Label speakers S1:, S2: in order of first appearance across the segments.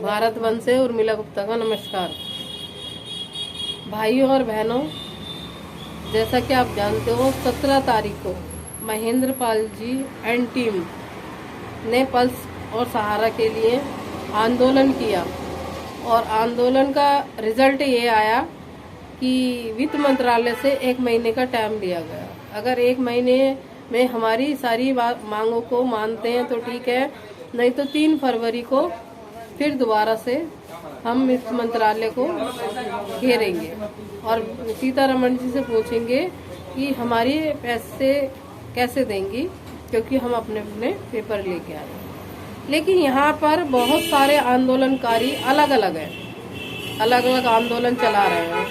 S1: भारत वंश से उर्मिला गुप्ता का नमस्कार। भाइयों और बहनों, जैसा कि आप जानते हो 17 तारीख को महेंद्र पाल जी एंड टीम ने पल्स और सहारा के लिए आंदोलन किया और आंदोलन का रिजल्ट ये आया कि वित्त मंत्रालय से 1 महीने का टाइम लिया गया। अगर 1 महीने में हमारी सारी मांगों को मानते हैं तो ठीक है, नहीं तो 3 फरवरी को फिर दोबारा से हम वित्त मंत्रालय को घेरेंगे और सीतारमण जी से पूछेंगे कि हमारे पैसे कैसे देंगी, क्योंकि हम अपने अपने पेपर लेके आए हैं। लेकिन यहाँ पर बहुत सारे आंदोलनकारी अलग अलग हैं, अलग अलग आंदोलन चला रहे हैं,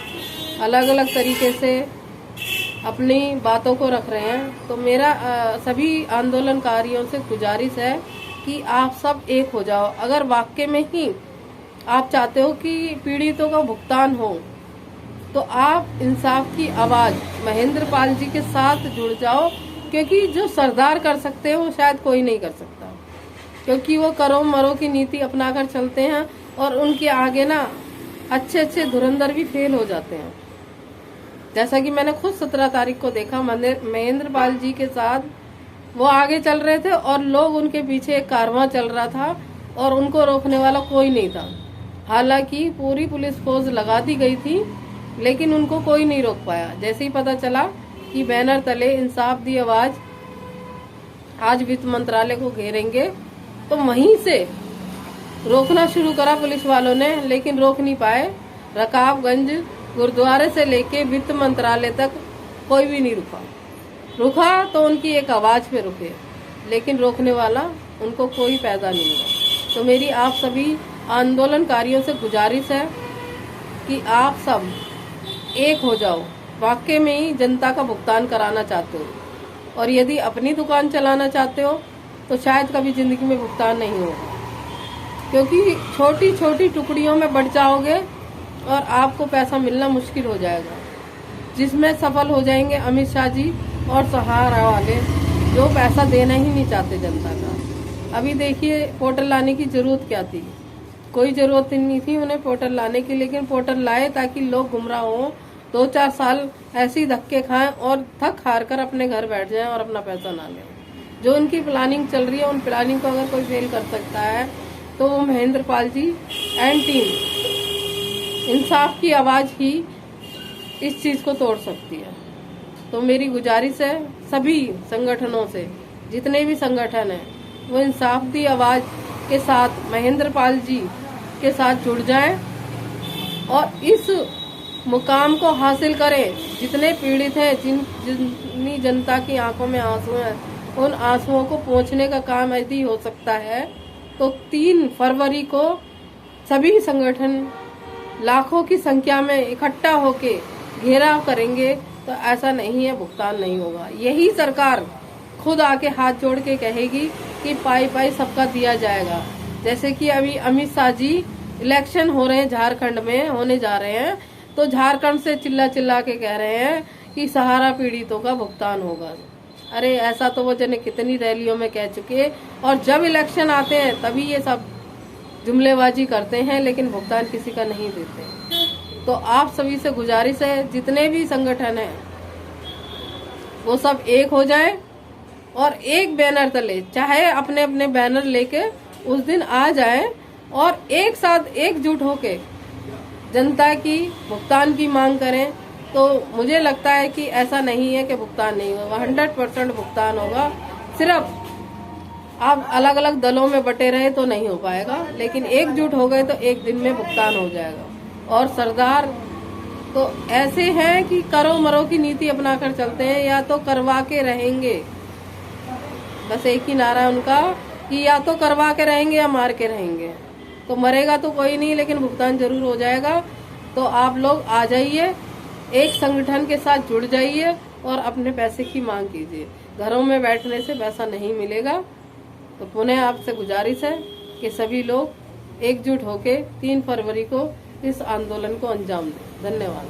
S1: अलग अलग तरीके से अपनी बातों को रख रहे हैं। तो मेरा सभी आंदोलनकारियों से गुजारिश है कि आप सब एक हो जाओ। अगर वाकई में ही आप चाहते हो कि पीड़ितों का भुगतान हो, तो आप इंसाफ की आवाज महेंद्र पाल जी के साथ जुड़ जाओ, क्योंकि जो सरदार कर सकते हैं वो शायद कोई नहीं कर सकता, क्योंकि वो करो मरो की नीति अपनाकर चलते हैं और उनके आगे ना अच्छे अच्छे धुरंधर भी फेल हो जाते हैं। जैसा कि मैंने खुद 17 तारीख को देखा, महेंद्र पाल जी के साथ वो आगे चल रहे थे और लोग उनके पीछे एक कारवां चल रहा था और उनको रोकने वाला कोई नहीं था। हालांकि पूरी पुलिस फोर्स लगा दी गई थी, लेकिन उनको कोई नहीं रोक पाया। जैसे ही पता चला कि बैनर तले इंसाफ दी आवाज आज वित्त मंत्रालय को घेरेंगे, तो वहीं से रोकना शुरू करा पुलिस वालों ने, लेकिन रोक नहीं पाए। रकाबगंज गुरुद्वारे से लेके वित्त मंत्रालय तक कोई भी नहीं रुका तो उनकी एक आवाज पे रुके, लेकिन रोकने वाला उनको कोई पैदा नहीं हुआ। तो मेरी आप सभी आंदोलनकारियों से गुजारिश है कि आप सब एक हो जाओ। वाकई में ही जनता का भुगतान कराना चाहते हो, और यदि अपनी दुकान चलाना चाहते हो तो शायद कभी जिंदगी में भुगतान नहीं होगा, क्योंकि छोटी छोटी टुकड़ियों में बढ़ जाओगे और आपको पैसा मिलना मुश्किल हो जाएगा, जिसमें सफल हो जाएंगे अमित शाह जी और सहारा वाले, जो पैसा देना ही नहीं चाहते जनता का। अभी देखिए पोर्टल लाने की जरूरत क्या थी, कोई जरूरत नहीं थी उन्हें पोर्टल लाने की, लेकिन पोर्टल लाए ताकि लोग गुमराह हों, 2-4 साल ऐसे ही धक्के खाएं और थक हार कर अपने घर बैठ जाएं और अपना पैसा ना लें। जो उनकी प्लानिंग चल रही है, उन प्लानिंग को अगर कोई फेल कर सकता है तो वो महेंद्र पाल जी एंड टीम इंसाफ की आवाज ही इस चीज को तोड़ सकती है। तो मेरी गुजारिश है सभी संगठनों से, जितने भी संगठन हैं वो इंसाफ की आवाज के साथ महेंद्र पाल जी के साथ जुड़ जाएं और इस मुकाम को हासिल करें। जितने पीड़ित हैं, जितनी जनता की आंखों में आंसू हैं, उन आंसुओं को पोंछने का काम यदि हो सकता है तो 3 फरवरी को सभी संगठन लाखों की संख्या में इकट्ठा होके घेराव करेंगे। तो ऐसा नहीं है भुगतान नहीं होगा। यही सरकार खुद आके हाथ जोड़ के कहेगी कि पाई पाई सबका दिया जाएगा। जैसे कि अभी अमित शाह जी इलेक्शन हो रहे हैं, झारखंड में होने जा रहे हैं, तो झारखंड से चिल्ला चिल्ला के कह रहे हैं कि सहारा पीड़ितों का भुगतान होगा। अरे ऐसा तो वो जने कितनी रैलियों में कह चुके, और जब इलेक्शन आते हैं तभी ये सब जुमलेबाजी करते हैं, लेकिन भुगतान किसी का नहीं देते। तो आप सभी से गुजारिश है, जितने भी संगठन हैं वो सब एक हो जाएं और एक बैनर तले, चाहे अपने अपने बैनर लेके उस दिन आ जाएं और एक साथ एकजुट होके जनता की भुगतान की मांग करें। तो मुझे लगता है कि ऐसा नहीं है कि भुगतान नहीं होगा, 100% भुगतान होगा। सिर्फ आप अलग अलग दलों में बटे रहे तो नहीं हो पाएगा, लेकिन एकजुट हो गए तो एक दिन में भुगतान हो जाएगा। और सरदार तो ऐसे हैं कि करो मरो की नीति अपनाकर चलते हैं, या तो करवा के रहेंगे, बस एक ही नारा है उनका कि या तो करवा के रहेंगे या मार के रहेंगे। तो मरेगा तो कोई नहीं, लेकिन भुगतान जरूर हो जाएगा। तो आप लोग आ जाइए, एक संगठन के साथ जुड़ जाइए और अपने पैसे की मांग कीजिए। घरों में बैठने से पैसा नहीं मिलेगा। तो पुनः आपसे गुजारिश है कि सभी लोग एकजुट होकर 3 फरवरी को इस आंदोलन को अंजाम दें। धन्यवाद।